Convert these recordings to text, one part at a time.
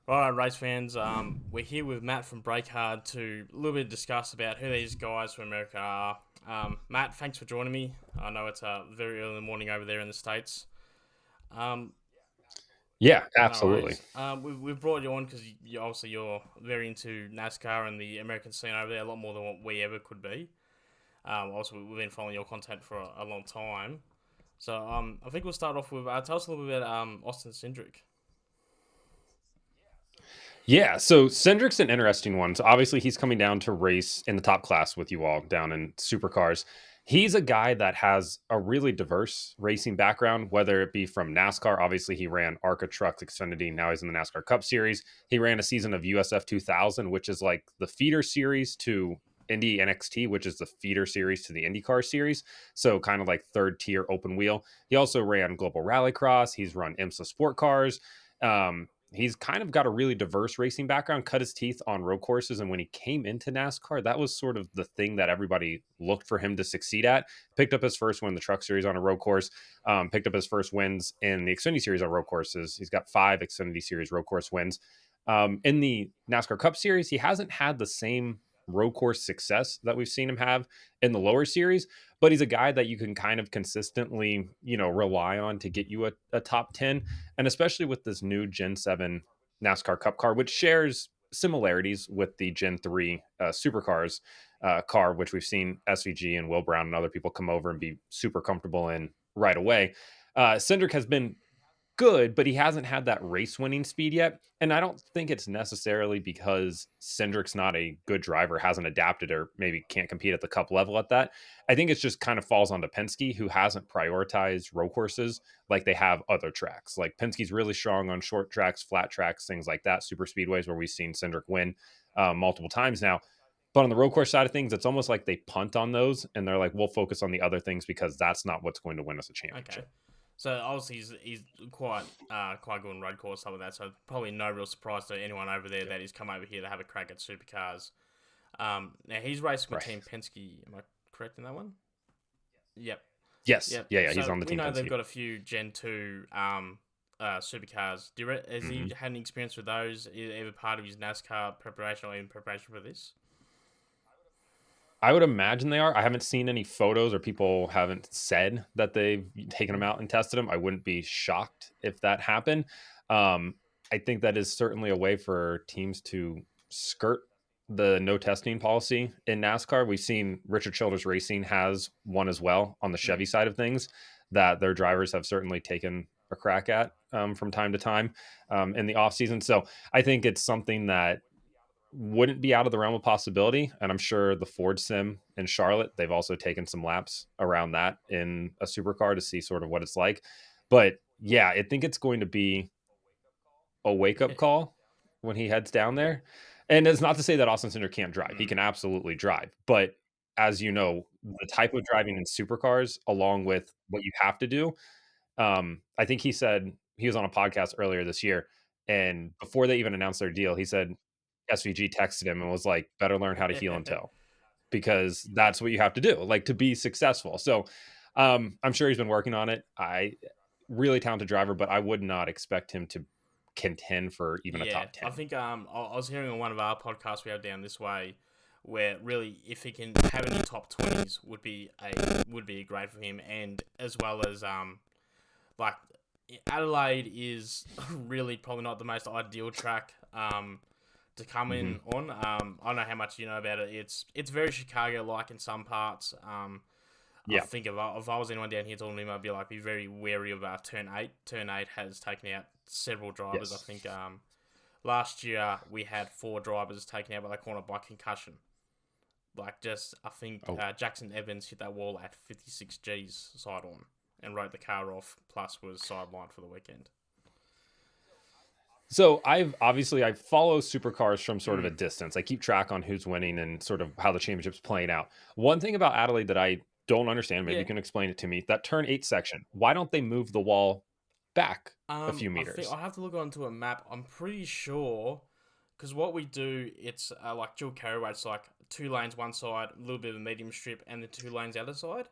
All right, race fans. We're here with Matt from BrakeHard to a little bit discuss about who these guys from America are. Matt, thanks for joining me. I know it's very early in the morning over there in the States. Um, Yeah, no absolutely. worries. We've brought you on because obviously you're very into NASCAR and the American scene over there, a lot more than what we ever could be. Also, we've been following your content for a long time. So I think we'll start off with tell us a little bit about Austin Cindric. Yeah, so Cindric's an interesting one. So obviously he's coming down to race in the top class with you all down in Supercars. He's a guy that has a really diverse racing background, whether it be from NASCAR. Obviously, he ran ARCA Trucks Xfinity. Now he's in the NASCAR Cup Series. He ran a season of USF 2000, which is like the feeder series to Indy NXT, which is the feeder series to the IndyCar series. So kind of like third tier open wheel. He also ran Global Rallycross. He's run IMSA Sport Cars. He's kind of got a really diverse racing background, cut his teeth on road courses. And when he came into NASCAR, that was sort of the thing that everybody looked for him to succeed at. Picked up his first win in the Truck Series on a road course, picked up his first wins in the Xfinity Series on road courses. He's got 5 Xfinity Series road course wins. In the NASCAR Cup Series, he hasn't had the same road course success that we've seen him have in the lower series, but he's a guy that you can kind of consistently, rely on to get you a top 10. And especially with this new Gen 7 NASCAR Cup car, which shares similarities with the Gen 3 Supercars car, which we've seen SVG and Will Brown and other people come over and be super comfortable in right away. Cindric has been good, but he hasn't had that race winning speed yet. And I don't think it's necessarily because Cindric's not a good driver, hasn't adapted, or maybe can't compete at the cup level at that. I think it's just kind of falls onto Penske, who hasn't prioritized road courses like they have other tracks. Like Penske's really strong on short tracks, flat tracks, things like that, super speedways where we've seen Cindric win multiple times now. But on the road course side of things, it's almost like they punt on those and they're like, we'll focus on the other things because that's not what's going to win us a Okay. championship. So obviously he's quite good on road course stuff like that. So probably no real surprise to anyone over there that he's come over here to have a crack at supercars. Now he's racing with Team Right. Penske. Am I correct in that one? Yep. Yes. Yep. Yeah. Yeah. He's So on the we team know they've Penske. got a few Gen 2 supercars. Has he Hmm. had any experience with those, either part of his NASCAR preparation or in preparation for this? I would imagine they are. I haven't seen any photos or people haven't said that they've taken them out and tested them. I wouldn't be shocked if that happened. Um, I think that is certainly a way for teams to skirt the no testing policy in NASCAR. We've seen Richard Childress Racing has one as well on the Mm. Chevy side of things that their drivers have certainly taken a crack at from time to time in the off season. So I think it's something that wouldn't be out of the realm of possibility. And I'm sure the Ford Sim in Charlotte, they've also taken some laps around that in a supercar to see sort of what it's like. But yeah, I think it's going to be a wake up call when he heads down there. And it's not to say that Austin Cindric can't drive. He Mm. can absolutely drive. But as you know, the type of driving in supercars, along with what you have to do, I think he said he was on a podcast earlier this year. And before they even announced their deal, he said SVG texted him and was like, better learn how to heel and toe because that's what you have to do, like to be successful. So I'm sure he's been working on it. I really talented driver, but I would not expect him to contend for even a Yeah, top I 10. think I was hearing on one of our podcasts we have down this way, where really if he can have any top 20s would be great for him, and as well as like Adelaide is really probably not the most ideal track to come Hmm. in on. I don't know how much you know about it. It's very Chicago like in some parts. I Yeah. think if I was anyone down here talking to him, I'd be like, be very wary of turn 8. Turn 8 has taken out several drivers. I Yes. think last year we had 4 drivers taken out by the corner by concussion. Like just, I think Oh, Jackson Evans hit that wall at 56 G's side on and wrote the car off. Plus was sidelined for the weekend. so I follow supercars from sort of a Mm. distance. I keep track on who's winning and sort of how the championship's playing out. One thing about Adelaide that I don't understand, maybe Yeah. you can explain it to me. That turn 8 section, why don't they move the wall back a few I think meters? I have to look onto a map. I'm pretty sure because what we do, it's like dual carriageway. It's like 2 lanes one side, a little bit of a medium strip, and then 2 lanes the other side.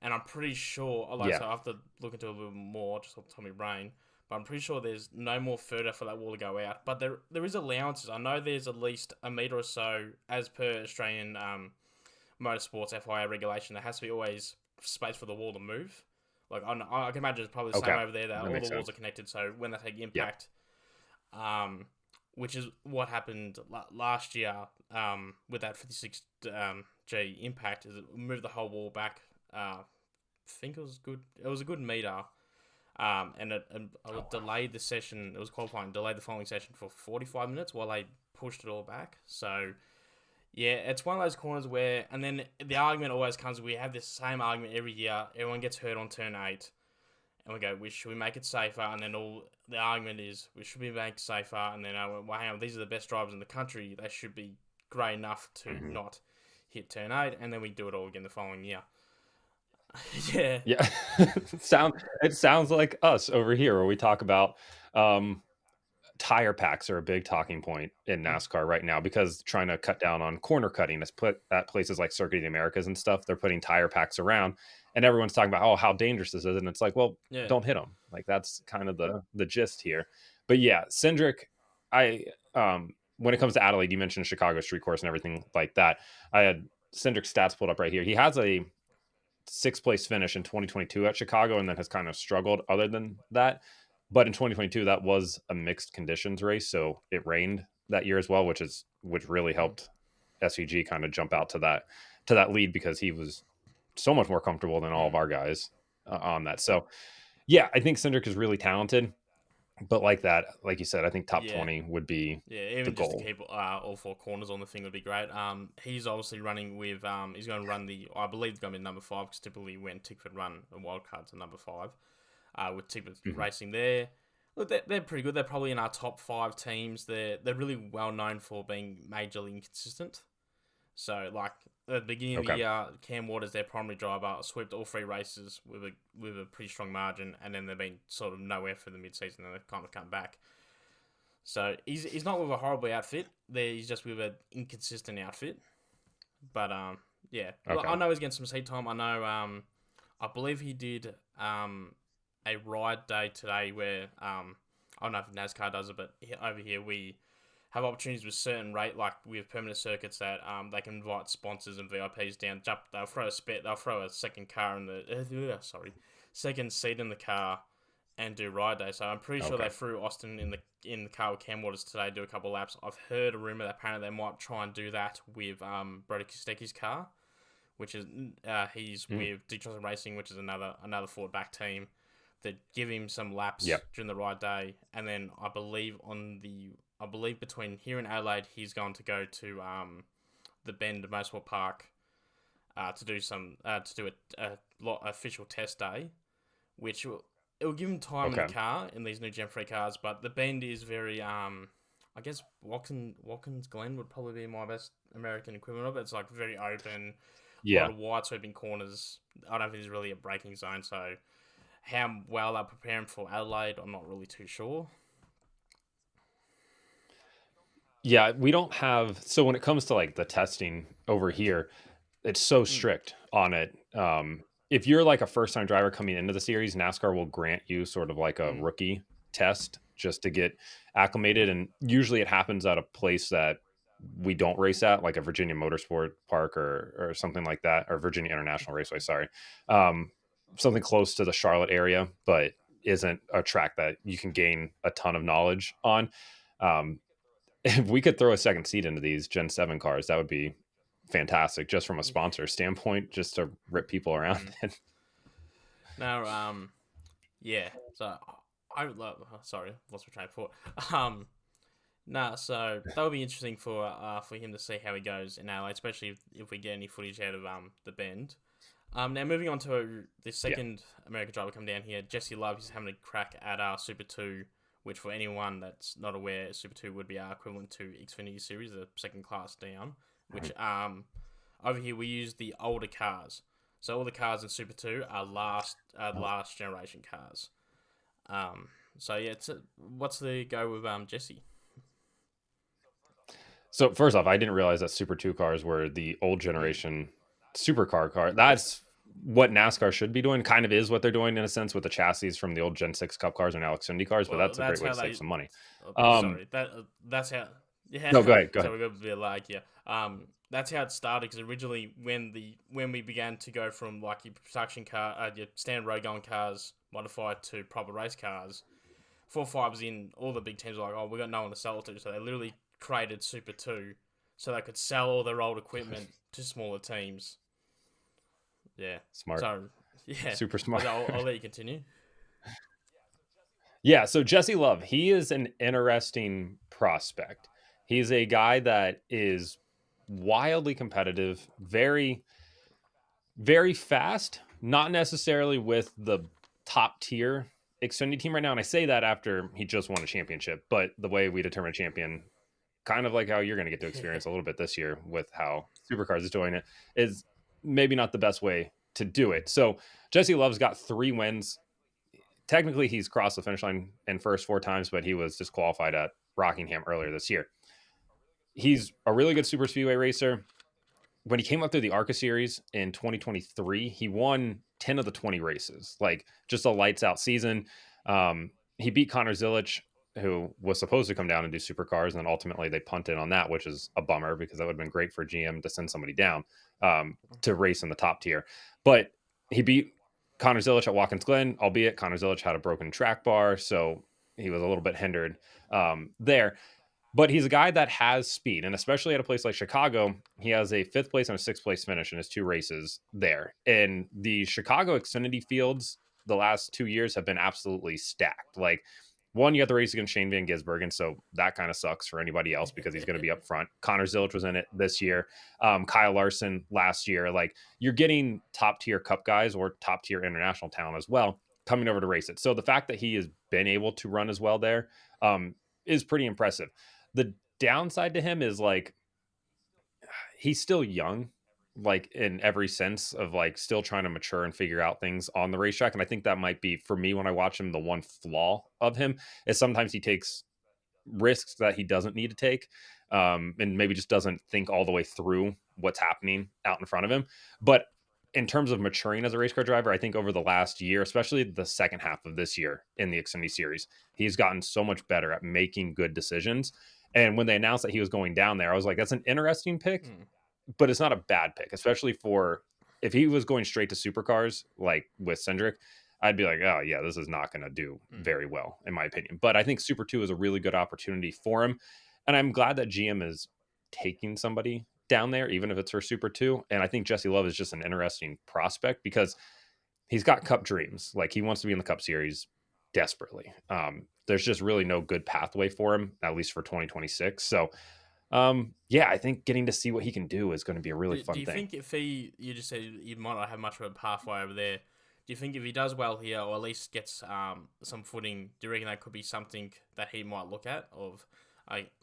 And I'm pretty sure, like, Yeah. so I have to look into it a little more, just off the top of my brain. but I'm pretty sure there's no more further for that wall to go out. But there is allowances. I know there's at least a metre or so, as per Australian motorsports FIA regulation. There has to be always space for the wall to move. Like I can imagine it's probably the same over there, that all the walls are connected. So when they take impact, which is what happened last year with that 56 G impact, is it moved the whole wall back. I think it was good. It was a good meter. And it delayed the session. It was qualifying, delayed the following session for 45 minutes while they pushed it all back. So, yeah, it's one of those corners where, and then the argument always comes, we have this same argument every year. Everyone gets hurt on turn 8, and we go, should we make it safer? And then the argument is, we should be make it safer. And then, well, hang on, these are the best drivers in the country. They should be great enough to not hit turn 8. And then we do it all again the following year. Yeah. It sounds like us over here where we talk about tire packs are a big talking point in NASCAR right now, because trying to cut down on corner cutting is put at places like Circuit of the Americas and stuff. They're putting tire packs around, and everyone's talking about, oh, how dangerous this is, and it's like, well, don't hit them. Like, that's kind of the gist here. But yeah, Cindric, when it comes to Adelaide, you mentioned Chicago street course and everything like that. I had Cindric's stats pulled up right here. He has a 6th place finish in 2022 at Chicago, and then has kind of struggled other than that. But in 2022, that was a mixed conditions race, so it rained that year as well, which really helped SVG kind of jump out to that lead, because he was so much more comfortable than all of our guys on that. So yeah, I think Cindric is really talented, but like you said, I think top 20 would be even the just goal. to keep all 4 corners on the thing would be great. He's obviously running with he's going to run I believe it's going to be number 5, because typically when Tickford run the wild card to number 5, with Tickford racing there. Look, they're pretty good. They're probably in our top 5 teams. They're really well known for being majorly inconsistent. So, like, at the beginning of the year, Cam Waters, their primary driver, swept all 3 races with a pretty strong margin, and then they've been sort of nowhere for the mid-season, and they've kind of come back. So he's not with a horrible outfit. He's just with an inconsistent outfit. But yeah, I know he's getting some seat time. I know. I believe he did a ride day today where I don't know if NASCAR does it, but over here we have opportunities with certain like we have permanent circuits that they can invite sponsors and VIPs down. They'll throw a second car in the second seat in the car and do ride day. So I'm pretty sure they threw Austin in the car with Cam Waters today, do a couple of laps. I've heard a rumor that apparently they might try and do that with Brody Kostecki's car, which is he's with Detroit Racing, which is another Ford back team, that give him some laps during the ride day. And then I believe between here and Adelaide, he's going to go to the Bend Motorsport Park to do a official test day, which it will give him time in the car, in these new Gen 3 cars. But the Bend is very, I guess Watkins Glen would probably be my best American equivalent of it. It's like very open, a lot of wide sweeping corners. I don't think there's really a braking zone, so how well they're preparing for Adelaide, I'm not really too sure. Yeah, we don't have. So when it comes to like the testing over here, it's so strict on it. If you're like a first-time driver coming into the series, NASCAR will grant you sort of like a rookie test just to get acclimated, and usually it happens at a place that we don't race at, like a Virginia Motorsport Park or something like that, or Virginia International Raceway. Sorry, something close to the Charlotte area, but isn't a track that you can gain a ton of knowledge on. If we could throw a second seat into these Gen 7 cars, that would be fantastic, just from a sponsor standpoint, just to rip people around. No, yeah. So I would love. Sorry, lost my train of thought. So that would be interesting for him to see how he goes in Adelaide, especially if we get any footage out of the Bend. Now moving on to the second American driver come down here, Jesse Love. He's having a crack at Super 2, which for anyone that's not aware, Super 2 would be our equivalent to Xfinity Series, the second class down. Which over here we use the older cars. So all the cars in Super 2 are last generation cars. So yeah, what's the go with Jesse? So first off, I didn't realize that Super 2 cars were the old generation supercar car. That's what NASCAR should be doing, kind of is what they're doing in a sense with the chassis from the old Gen 6 Cup cars and now Xfinity cars, but Well, that's a great that's way how to save they. some money. Sorry, that's how. Yeah. No, go ahead. Go So ahead. we got a bit of lag here. That's how it started because originally when we began to go from like your production car, your standard road going cars modified to proper race cars, 4-5 was in. All the big teams were like, oh, we got no one to sell it to, so they literally created Super 2 so they could sell all their old equipment to smaller teams. Yeah. Smart. So yeah, Super smart. I'll let you continue. Yeah, so Jesse Love, he is an interesting prospect. He's a guy that is wildly competitive, very, very fast, not necessarily with the top tier Xfinity team right now. And I say that after he just won a championship, but the way we determine a champion, kind of like how you're going to get to experience a little bit this year with how Supercars is doing it, is maybe not the best way to do it. So Jesse Love's got 3 wins. Technically, he's crossed the finish line in first 4 times, but he was disqualified at Rockingham earlier this year. He's a really good super speedway racer. When he came up through the ARCA series in 2023, he won 10 of the 20 races, like just a lights out season. He beat Connor Zilic, who was supposed to come down and do supercars, and then ultimately they punted on that, which is a bummer because that would have been great for GM to send somebody down to race in the top tier. But he beat Connor Zilic at Watkins Glen, albeit Connor Zilic had a broken track bar, so he was a little bit hindered there. But he's a guy that has speed, and especially at a place like Chicago, he has a 5th place and a 6th place finish in his 2 races there. And the Chicago Xfinity fields the last 2 years have been absolutely stacked. Like, one, you have the race against Shane Van Gisbergen, so that kind of sucks for anybody else because he's going to be up front. Connor Zilic was in it this year. Kyle Larson last year. Like, you're getting top tier Cup guys or top tier international talent as well coming over to race it. So the fact that he has been able to run as well there is pretty impressive. The downside to him is like he's still young, like in every sense of like still trying to mature and figure out things on the racetrack. And I think that might be for me when I watch him, the one flaw of him is sometimes he takes risks that he doesn't need to take, and maybe just doesn't think all the way through what's happening out in front of him. But in terms of maturing as a race car driver, I think over the last year, especially the second half of this year in the Xfinity series, he's gotten so much better at making good decisions. And when they announced that he was going down there, I was like, that's an interesting pick, but it's not a bad pick, especially for if he was going straight to supercars like with Cindric, I'd be like, oh yeah, this is not going to do very well in my opinion. But I think Super 2 is a really good opportunity for him. And I'm glad that GM is taking somebody down there, even if it's for Super 2. And I think Jesse Love is just an interesting prospect because he's got Cup dreams. Like he wants to be in the Cup series desperately. There's just really no good pathway for him, at least for 2026. So yeah, I think getting to see what he can do is going to be a really fun thing. Do you think if you just said you might not have much of a pathway over there, do you think if he does well here, or at least gets some footing, do you reckon that could be something that he might look at? Of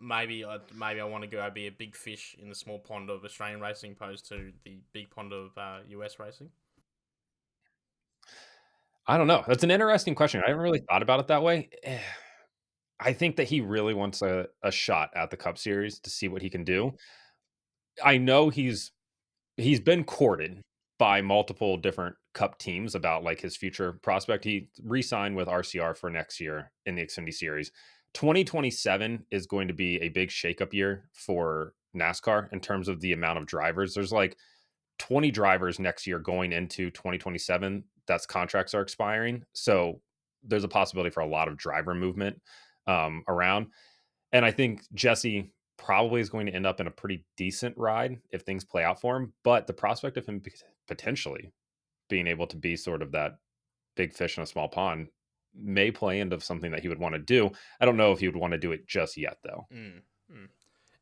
maybe I want to go be a big fish in the small pond of Australian racing opposed to the big pond of US racing? I don't know. That's an interesting question. I haven't really thought about it that way. I think that he really wants a shot at the Cup Series to see what he can do. I know he's been courted by multiple different Cup teams about like his future prospect. He re-signed with RCR for next year in the Xfinity Series. 2027 is going to be a big shakeup year for NASCAR in terms of the amount of drivers. There's like 20 drivers next year going into 2027 that's contracts are expiring. So there's a possibility for a lot of driver movement around. And I think Jesse probably is going to end up in a pretty decent ride if things play out for him. But the prospect of him potentially being able to be sort of that big fish in a small pond may play into something that he would want to do. I don't know if he would want to do it just yet, though.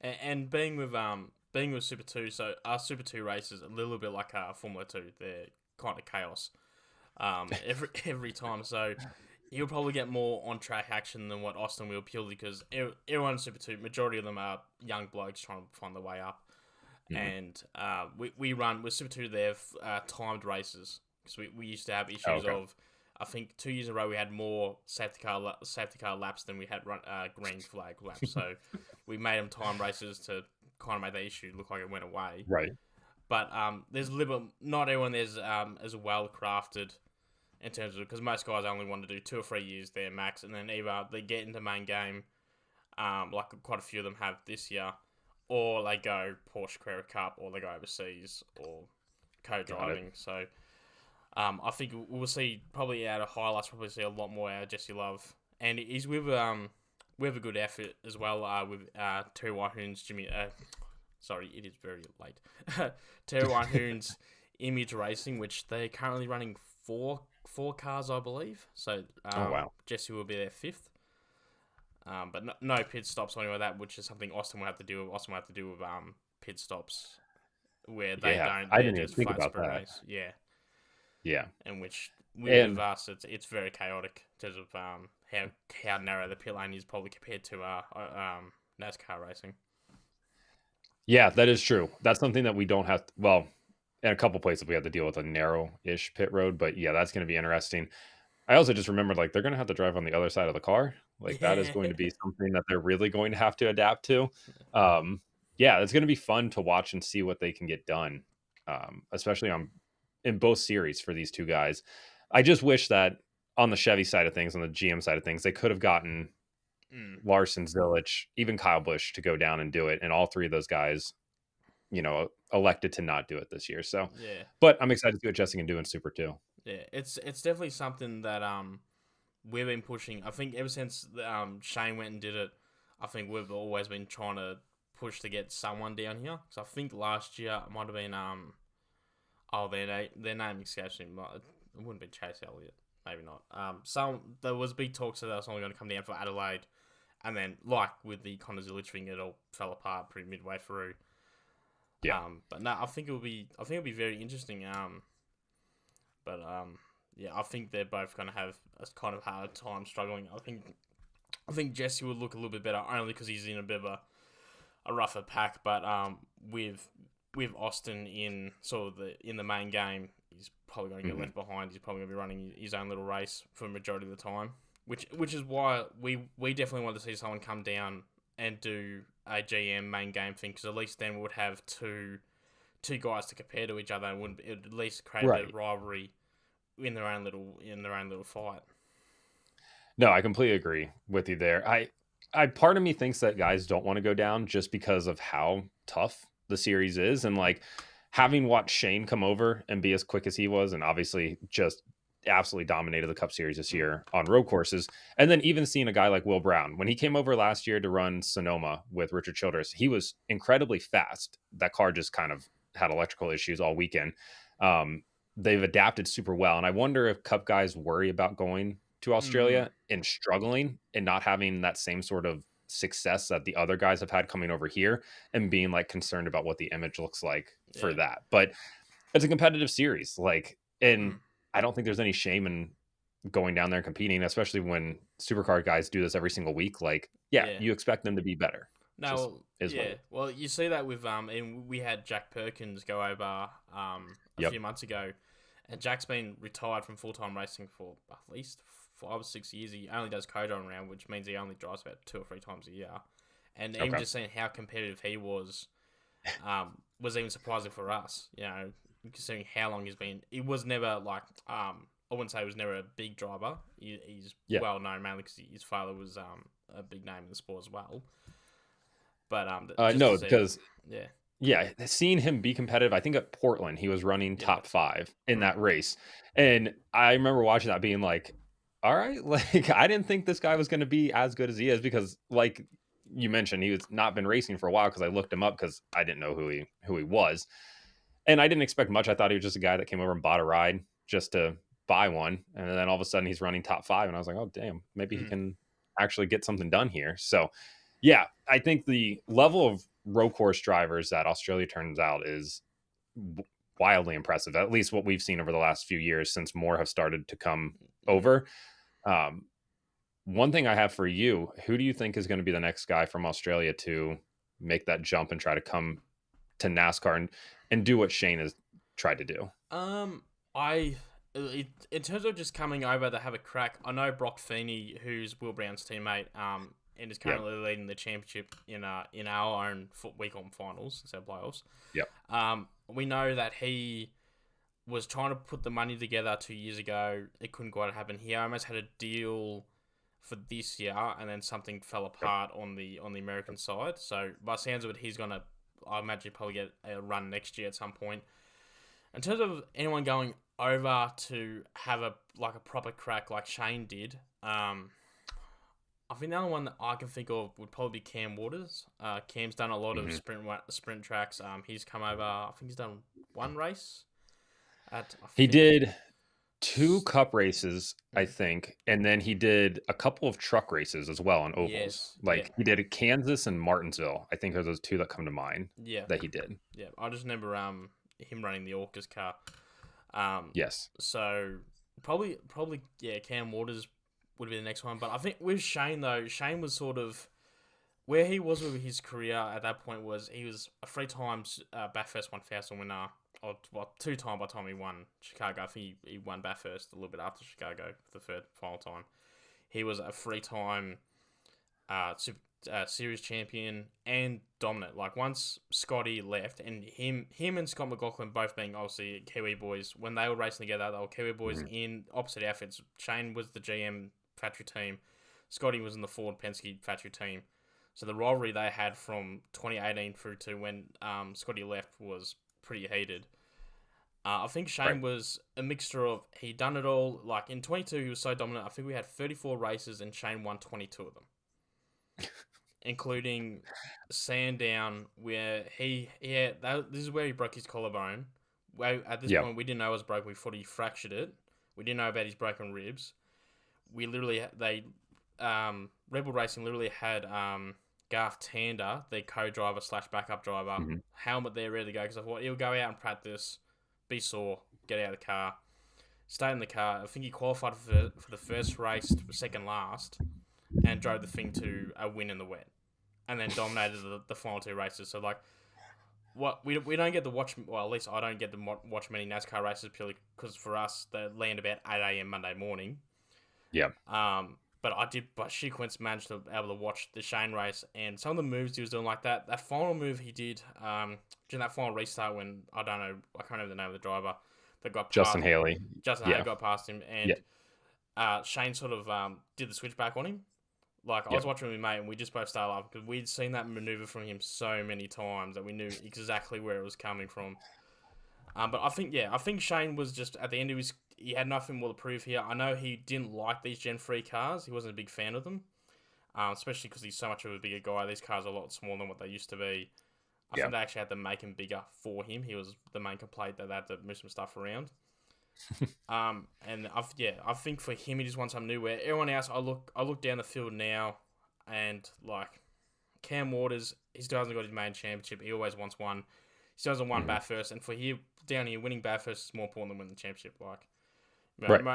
And being with Super 2, so our Super 2 races a little bit like Formula 2. They're kind of chaos every time. So he'll probably get more on-track action than what Austin will, purely because everyone in Super 2, majority of them are young blokes trying to find their way up. And we run with Super 2, they're timed races because we used to have issues of, I think 2 years in a row we had more safety car laps than we had green flag laps. So we made them time races to kind of make that issue look like it went away. Right. But there's a little bit, not everyone there's as well crafted in terms of, because most guys only want to do 2 or 3 years there max, and then either they get into main game, like quite a few of them have this year, or they go Porsche Carrera Cup, or they go overseas, or co-driving. So I think we'll see, probably out of highlights, probably see a lot more out of Jesse Love, and he's with a good effort as well with Terry Whitehoon's sorry, it is very late. Terry Whitehoon's Image Racing, which they're currently running four cars, I believe. So wow. Jesse will be their 5th. But no pit stops or anything like that, which is something Austin will have to do with. Austin will have to do with pit stops where they don't. I didn't even just think flat about sprint that. race. Yeah. Yeah. And which with us, it's very chaotic in terms of how narrow the pit lane is, probably compared to NASCAR racing. Yeah, that is true. That's something that we don't have. Well, in a couple places we have to deal with a narrow-ish pit road, but yeah, that's going to be interesting. I also just remembered, like, they're going to have to drive on the other side of the car. Like, that is going to be something that they're really going to have to adapt to. Yeah, it's going to be fun to watch and see what they can get done, especially in both series for these two guys. I just wish that on the Chevy side of things, on the GM side of things, they could have gotten Larson, Zilich, even Kyle Busch to go down and do it. And all 3 of those guys, elected to not do it this year. So, yeah. But I'm excited to see what Jesse can do in Super 2. Yeah, it's definitely something that we've been pushing. I think ever since Shane went and did it, I think we've always been trying to push to get someone down here. So I think last year it might have been their name escapes me. It wouldn't be Chase Elliott, maybe not. There was big talks that was only going to come down for Adelaide, and then like with the Connor Zilich thing, it all fell apart pretty midway through. Yeah. But no, I think it'll be very interesting. Yeah, I think they're both going to have a kind of hard time struggling. I think Jesse would look a little bit better only because he's in a bit of a rougher pack. But with Austin in sort of in the main game, he's probably going to get left behind. He's probably going to be running his own little race for the majority of the time, which is why we definitely want to see someone come down and do a GM main game thing, because at least then we would have two guys to compare to each other, and it would at least create a bit of rivalry in their own little fight. No, I completely agree with you there. I part of me thinks that guys don't want to go down just because of how tough the series is, and like having watched Shane come over and be as quick as he was, and obviously just absolutely dominated the Cup Series this year on road courses, and then even seeing a guy like Will Brown when he came over last year to run Sonoma with Richard Childress, he was incredibly fast. That car just kind of had electrical issues all weekend. They've adapted super well, and I wonder if Cup guys worry about going to Australia and struggling and not having that same sort of success that the other guys have had coming over here, and being like concerned about what the image looks like for that. But it's a competitive series, like, and I don't think there's any shame in going down there and competing, especially when supercar guys do this every single week. Like, you expect them to be better. No, well, you see that with and we had Jack Perkins go over a few months ago, and Jack's been retired from full-time racing for at least 5 or 6 years. He only does co-driving around, which means he only drives about 2 or 3 times a year. And even just seeing how competitive he was even surprising for us. Considering how long he's been, he was never like I wouldn't say he was never a big driver. He's well known mainly because his father was a big name in the sport as well. But no, because seeing him be competitive, I think at Portland he was running top 5 in that race, and I remember watching that being like, all right, like I didn't think this guy was going to be as good as he is, because like you mentioned, he was not been racing for a while, because I looked him up because I didn't know who he was, and I didn't expect much. I thought he was just a guy that came over and bought a ride just to buy one, and then all of a sudden he's running top 5, and I was like, oh damn, maybe he can actually get something done here. So yeah, I think the level of road course drivers that Australia turns out is wildly impressive, at least what we've seen over the last few years since more have started to come over. One thing I have for you, who do you think is going to be the next guy from Australia to make that jump and try to come to NASCAR and do what Shane has tried to do? In terms of just coming over to have a crack, I know Brock Feeney, who's Will Brown's teammate, and is currently leading the championship in our own week-on finals instead of playoffs. Yep. we know that he was trying to put the money together 2 years ago. It couldn't quite happen. He almost had a deal for this year, and then something fell apart on the American side. So by sounds of it, he's gonna, I imagine, probably get a run next year at some point. In terms of anyone going over to have a proper crack like Shane did, I think the only one that I can think of would probably be Cam Waters. Cam's done a lot of sprint tracks. He's come over. I think he's done one race. He did 2 cup races, I think, and then he did a couple of truck races as well on ovals. Yes, he did Kansas and Martinsville. I think are those 2 that come to mind. Yeah, that he did. Yeah, I just remember him running the Orcas car. Yes. So probably Cam Waters would be the next one. But I think with Shane though, Shane was sort of where he was with his career at that point was he was a 3-time Bathurst 1000 winner. Or 2-time by the time he won Chicago. I think he won Bathurst a little bit after Chicago for the third final time. He was a 3-time series champion and dominant. Like once Scotty left, and him and Scott McLaughlin both being obviously Kiwi boys, when they were racing together, they were Kiwi boys in opposite outfits. Shane was the GM factory team. Scotty was in the Ford Penske factory team. So the rivalry they had from 2018 through to when Scotty left was pretty heated. I think Shane was a mixture of, he'd done it all. Like in 22, he was so dominant. I think we had 34 races and Shane won 22 of them, including Sandown, where this is where he broke his collarbone. Well, at this point, we didn't know it was broken. We thought he fractured it. We didn't know about his broken ribs. Rebel Racing literally had Garth Tander, their co-driver / backup driver, helmet there ready to go, because I thought he'll go out and practice, be sore, get out of the car, stay in the car. I think he qualified for the first race, second last, and drove the thing to a win in the wet, and then dominated the final 2 races. So like, we don't get to watch, well, at least I don't get to watch many NASCAR races purely because for us they land about 8 a.m. Monday morning. Yeah. But she managed to be able to watch the Shane race, and some of the moves he was doing, like that final move he did during that final restart when, I can't remember the name of the driver that got past Justin Haley. Haley got past him, and Shane sort of did the switchback on him. Like, I was watching with my mate, and we just both started laughing because we'd seen that maneuver from him so many times that we knew exactly where it was coming from. But I think Shane was just, at the end of he had nothing more to prove here. I know he didn't like these Gen 3 cars. He wasn't a big fan of them, especially because he's so much of a bigger guy. These cars are a lot smaller than what they used to be. I think they actually had to make him bigger for him. He was the main complaint that they had to move some stuff around. And I think for him, he just wants something new. Where everyone else, I look down the field now, and like Cam Waters, he still hasn't got his main championship. He always wants one. He still hasn't won Bathurst, and for here down here, winning Bathurst is more important than winning the championship. Like,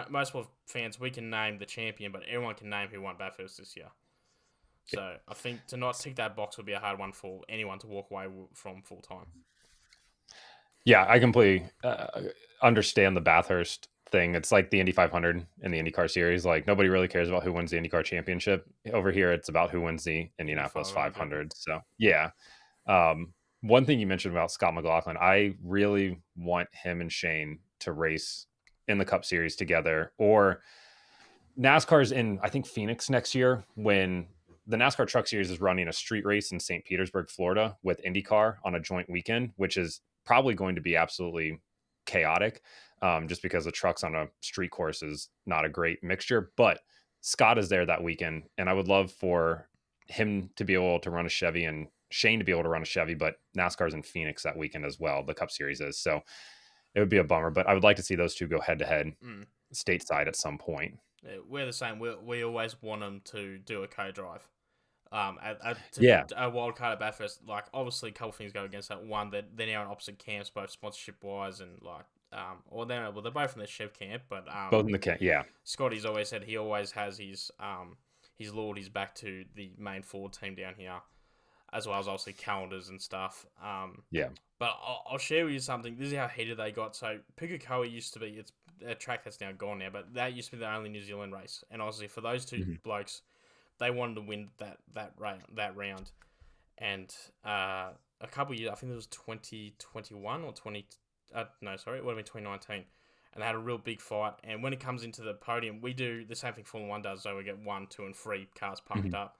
most of fans, we can name the champion, but everyone can name who won Bathurst this year. So I think to not tick that box would be a hard one for anyone to walk away from full time. Yeah, I completely understand the Bathurst thing. It's like the Indy 500 and the IndyCar series. Like, nobody really cares about who wins the IndyCar championship. Over here, it's about who wins the Indianapolis 500. So, yeah. One thing you mentioned about Scott McLaughlin, I really want him and Shane to race in the Cup Series together. Or NASCAR's in, I think, Phoenix next year, when the NASCAR Truck Series is running a street race in St. Petersburg, Florida, with IndyCar on a joint weekend, which is probably going to be absolutely chaotic, just because the trucks on a street course is not a great mixture. But Scott is there that weekend, and I would love for him to be able to run a Chevy and Shane to be able to run a Chevy, but NASCAR's in Phoenix that weekend as well. The Cup Series is. So it would be a bummer, but I would like to see those two go head to head stateside at some point. Yeah, we're the same. We always want them to do a co-drive. A wild card at Bathurst. Like, obviously, a couple things go against that. One, that they're now in opposite camps, both sponsorship wise, and like, they're both in the Chev camp, but both in the camp. Yeah, Scotty's always said he always has his loyalties back to the main Ford team down here, as well as obviously calendars and stuff. But I'll share with you something. This is how heated they got. So Pukekohe used to be, it's a track that's now gone now, but that used to be the only New Zealand race. And obviously for those two blokes, they wanted to win that round. and a couple years, I think it was 2021 or 20. No, sorry, it would have been 2019. And they had a real big fight. And when it comes into the podium, we do the same thing Formula 1 does. So we get 1, 2, and 3 cars pumped up.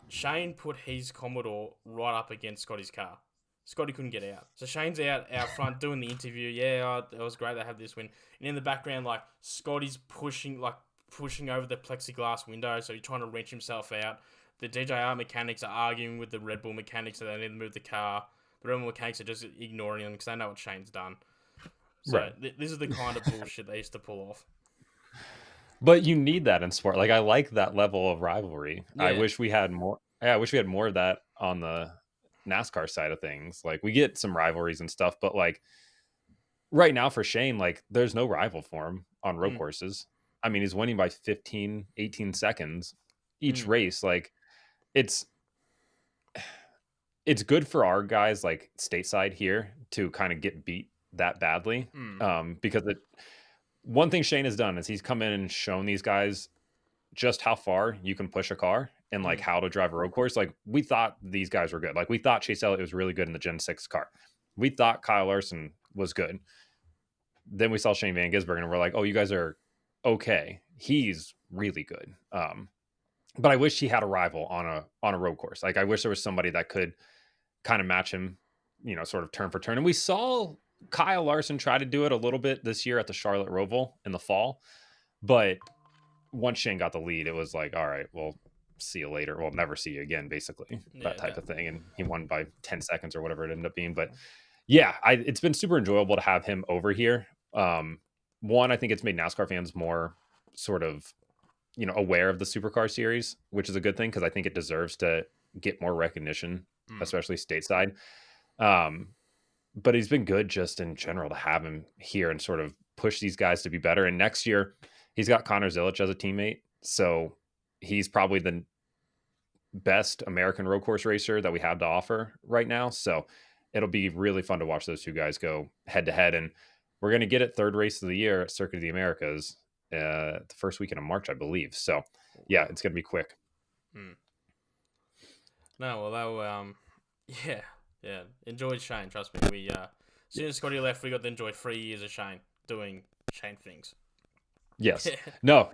Shane put his Commodore right up against Scotty's car. Scotty couldn't get out. So Shane's out front doing the interview. Yeah, it was great they had this win. And in the background, like, Scotty's pushing over the plexiglass window. So he's trying to wrench himself out. The DJR mechanics are arguing with the Red Bull mechanics that they need to move the car. The Red Bull mechanics are just ignoring them because they know what Shane's done. So this is the kind of bullshit they used to pull off. But you need that in sport. Like, I like that level of rivalry. Yeah. I wish we had more. Yeah, I wish we had more of that on the NASCAR side of things. Like, we get some rivalries and stuff, but like right now for Shane, like, there's no rival for him on road courses. I mean, he's winning by 15, 18 seconds each race. Like, it's good for our guys, like, stateside here, to kind of get beat that badly. Because one thing Shane has done is he's come in and shown these guys just how far you can push a car and like how to drive a road course. Like, we thought these guys were good. Like, we thought Chase Elliott was really good in the Gen 6 car. We thought Kyle Larson was good. Then we saw Shane Van Gisbergen and we're like, oh, you guys are okay. He's really good. But I wish he had a rival on a road course. Like, I wish there was somebody that could kind of match him, you know, sort of turn for turn. And we saw Kyle Larson try to do it a little bit this year at the Charlotte Roval in the fall. But once Shane got the lead, it was like, all right, well, see you later. We'll never see you again, basically, that type of thing. And he won by 10 seconds or whatever it ended up being. But yeah, it's been super enjoyable to have him over here. One, I think it's made NASCAR fans more sort of, you know, aware of the Supercar series, which is a good thing because I think it deserves to get more recognition, especially stateside. But he's been good just in general to have him here and sort of push these guys to be better. And next year, he's got Connor Zilic as a teammate. So he's probably the best American road course racer that we have to offer right now. So it'll be really fun to watch those two guys go head to head. And we're going to get it third race of the year at Circuit of the Americas, the first weekend of March, I believe. So yeah, it's going to be quick. No, well, yeah. Enjoyed Shane, trust me. We as soon as Scotty left, we got to enjoy 3 years of Shane doing Shane things. Yes. No,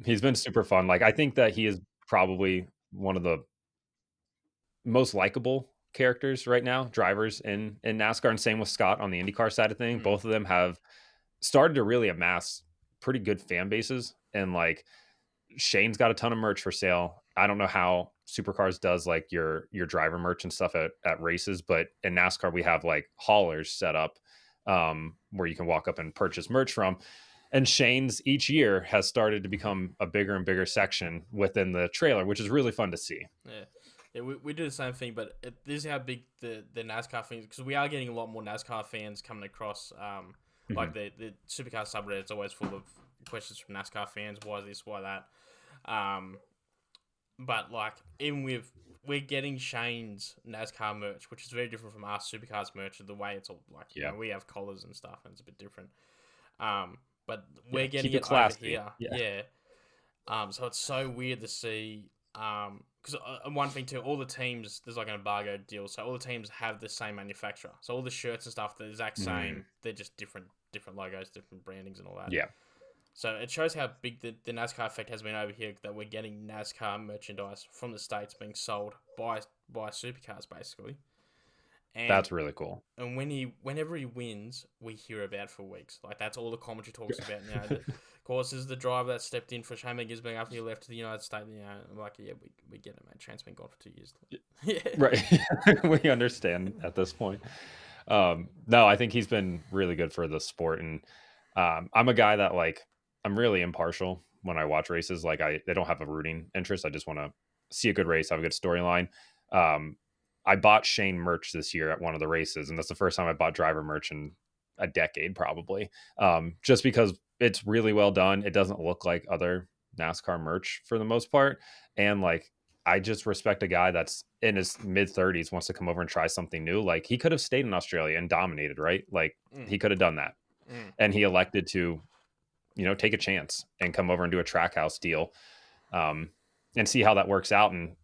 he's been super fun. Like, I think that he is probably one of the most likable characters right now, drivers in NASCAR, and same with Scott on the IndyCar side of thing. Both of them have started to really amass pretty good fan bases, and like, Shane's got a ton of merch for sale. I don't know how Supercars does like your driver merch and stuff at races, but in NASCAR we have like haulers set up where you can walk up and purchase merch from. And Shane's each year has started to become a bigger and bigger section within the trailer, which is really fun to see. Yeah, we do the same thing, but this is how big the NASCAR thing is, because we are getting a lot more NASCAR fans coming across. Like the Supercar subreddit's always full of questions from NASCAR fans. Why is this? Why that? But like, even we're getting Shane's NASCAR merch, which is very different from our Supercars merch. The way it's all like, you know, we have collars and stuff, and it's a bit different. But we're getting it over here. Yeah. So it's so weird to see. Because one thing too, all the teams, there's like an embargo deal, so all the teams have the same manufacturer. So all the shirts and stuff, the exact same. They're just different logos, different brandings, and all that. Yeah. So it shows how big the NASCAR effect has been over here, that we're getting NASCAR merchandise from the States being sold by Supercars, basically. And that's really cool. And whenever he wins, we hear about it for weeks. Like, that's all the commentary talks about. You know, of course, this is the driver that stepped in for Shane Gisbergen after he left to the United States. You know, I'm like, yeah, we get it, man. Trent's been gone for 2 years. Yeah. Right. We understand at this point. No, I think he's been really good for the sport. And I'm a guy that, like, I'm really impartial when I watch races. Like, I don't have a rooting interest. I just want to see a good race, have a good storyline. I bought Shane merch this year at one of the races, and that's the first time I bought driver merch in a decade, probably. Just because it's really well done. It doesn't look like other NASCAR merch for the most part. And like, I just respect a guy that's in his mid 30s, wants to come over and try something new. Like, he could have stayed in Australia and dominated, right? Like, he could have done that. And he elected to, you know, take a chance and come over and do a track house deal, and see how that works out. And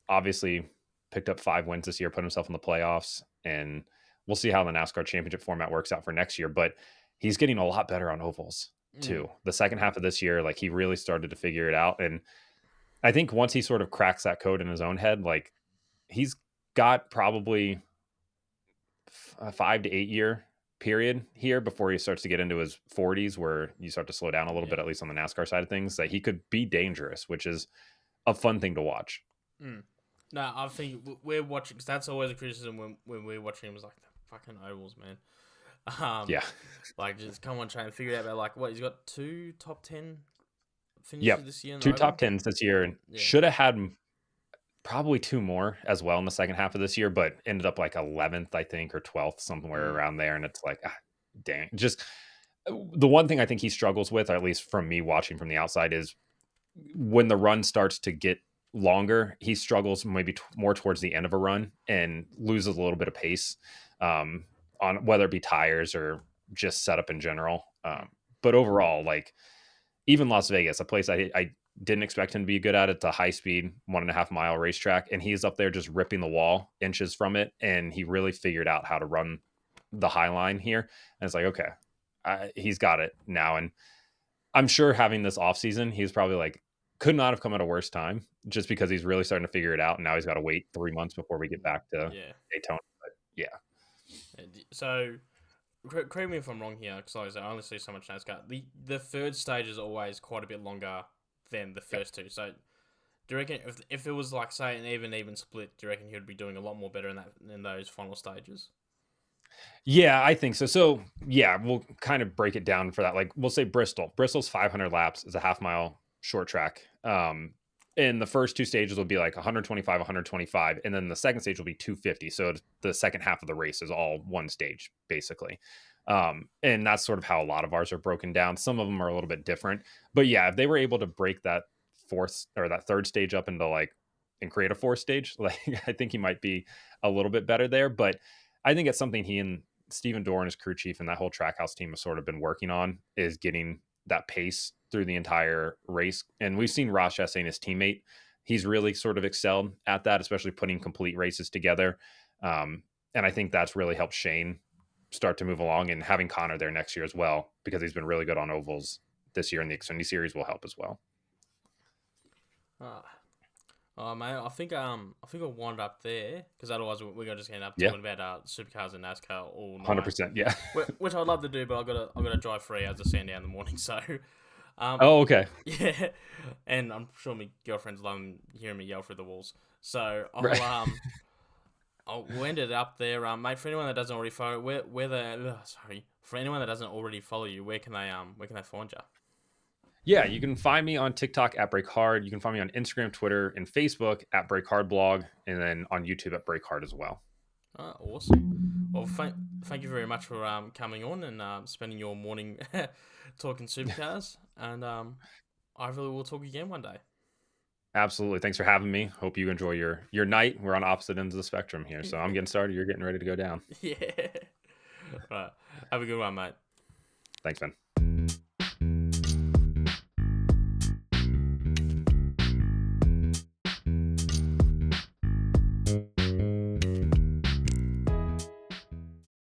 obviously picked up 5 wins this year, put himself in the playoffs, and we'll see how the NASCAR championship format works out for next year. But he's getting a lot better on ovals too. The second half of this year, like he really started to figure it out. And I think once he sort of cracks that code in his own head, like he's got probably a 5 to 8 year period here before he starts to get into his 40s, where you start to slow down a little bit, at least on the NASCAR side of things, that he could be dangerous, which is a fun thing to watch. No, I think we're watching, because that's always a criticism when we're watching him, is like, the fucking ovals, man. Like, just come on, try and figure it out. But like, what, he's got 2 top 10 finishes this year? 2 top 10s this year, and should have had probably 2 more as well in the second half of this year, but ended up like 11th, I think, or 12th, somewhere around there. And it's like, dang. Just the one thing I think he struggles with, or at least from me watching from the outside, is when the run starts to get longer, he struggles maybe more towards the end of a run and loses a little bit of pace, on whether it be tires or just setup in general. But overall, like even Las Vegas, a place I didn't expect him to be good at. It's a high speed 1.5 mile racetrack, and he's up there just ripping the wall inches from it. And he really figured out how to run the high line here. And it's like, okay, he's got it now. And I'm sure having this off season, he's probably like, could not have come at a worse time, just because he's really starting to figure it out. And now he's got to wait 3 months before we get back to Daytona. But yeah. So correct me if I'm wrong here, because I only see so much NASCAR. The third stage is always quite a bit longer than the first two. So do you reckon if it was like, say, an even split, do you reckon he would be doing a lot more better in those final stages? Yeah, I think so. So yeah, we'll kind of break it down for that. Like we'll say Bristol's 500 laps is a half mile short track. And the first 2 stages will be like 125, and then the second stage will be 250. So the second half of the race is all one stage, basically. And that's sort of how a lot of ours are broken down. Some of them are a little bit different, but yeah, if they were able to break that fourth or that third stage up into like, and create a 4th stage, like I think he might be a little bit better there. But I think it's something he and Stephen Dorn, his crew chief, and that whole Trackhouse team have sort of been working on, is getting that pace through the entire race. And we've seen Ross Chastain, his teammate, he's really sort of excelled at that, especially putting complete races together. And I think that's really helped Shane start to move along, and having Connor there next year as well, because he's been really good on ovals this year in the Xfinity Series, will help as well. Mate, I think I'll wind up there, because otherwise we're gonna just end up talking about supercars and NASCAR all night. 100%, yeah. Which I'd love to do, but I've got to drive 3 hours to Sandown in the morning, so. Okay. Yeah, and I'm sure my girlfriend's loving hearing me yell through the walls. So we'll end it up there, mate. For anyone that doesn't already follow, for anyone that doesn't already follow you, where can they find you? Yeah, you can find me on TikTok at BrakeHard. You can find me on Instagram, Twitter, and Facebook at BrakeHard blog, and then on YouTube at BrakeHard as well. Awesome. Well, thank you very much for coming on and spending your morning talking supercars. And I really will talk again one day. Absolutely. Thanks for having me. Hope you enjoy your night. We're on opposite ends of the spectrum here. So I'm getting started. You're getting ready to go down. Yeah. All right. Have a good one, mate. Thanks, man.